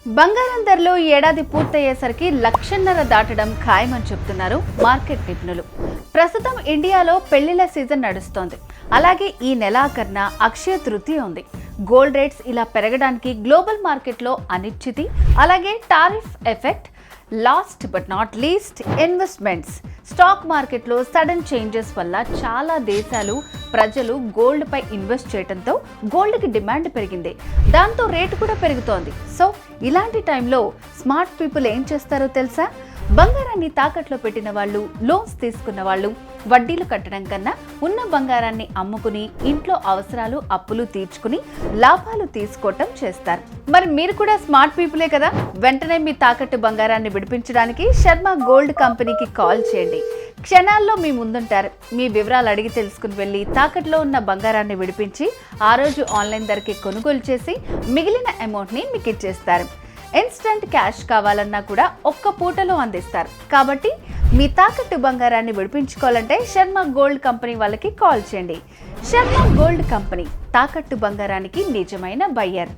బంగారం ధరలు ఈ ఏడాది పూర్తయ్యేసరికి లక్షన్నర దాటడం ఖాయమని చెప్తున్నారు మార్కెట్ నిపుణులు. ప్రస్తుతం ఇండియాలో పెళ్లిళ్ల సీజన్ నడుస్తోంది. అలాగే ఈ నెలాఖరున అక్షయ తృతీయ ఉంది. గోల్డ్ రేట్స్ ఇలా పెరగడానికి గ్లోబల్ మార్కెట్లో అనిశ్చితి, అలాగే tariff effect, last but not least investments. Stock మార్కెట్లో సడన్ చేంజెస్ వల్ల చాలా దేశాలు ప్రజలు గోల్డ్ పై ఇన్వెస్ట్ చేయడంతో గోల్డ్కి డిమాండ్ పెరిగింది. దాంతో రేటు కూడా పెరుగుతోంది. సో ఇలాంటి టైంలో స్మార్ట్ పీపుల్ ఏం చేస్తారో తెలుసా? బంగారాన్ని తాకట్లో పెట్టిన వాళ్ళు, లోన్స్ తీసుకున్న వాళ్ళు వడ్డీలు కట్టడం కన్నా ఉన్న బంగారాన్ని అమ్ముకుని ఇంట్లో అవసరాలు, అప్పులు తీర్చుకుని లాభాలు తీసుకోవటం చేస్తారు. మరి మీరు కూడా స్మార్ట్ పీపులే కదా? వెంటనే మీ తాకట్టు బంగారాన్ని విడిపించడానికి శర్మ గోల్డ్ కంపెనీకి కాల్ చేయండి. క్షణాల్లో మీ ముందుంటారు. మీ వివరాలు అడిగి తెలుసుకుని వెళ్ళి తాకట్లో ఉన్న బంగారాన్ని విడిపించి ఆ రోజు ఆన్లైన్ ధరకి కొనుగోలు చేసి మిగిలిన అమౌంట్ని మీకు ఇచ్చేస్తారు. ఇన్స్టంట్ క్యాష్ కావాలన్నా కూడా ఒక్క పూటలో అందిస్తారు. కాబట్టి మీ తాకట్టు బంగారాన్ని విడిపించుకోవాలంటే శర్మ గోల్డ్ కంపెనీ వాళ్ళకి కాల్ చేయండి. శర్మ గోల్డ్ కంపెనీ తాకట్టు బంగారానికి నిజమైన బయ్యర్.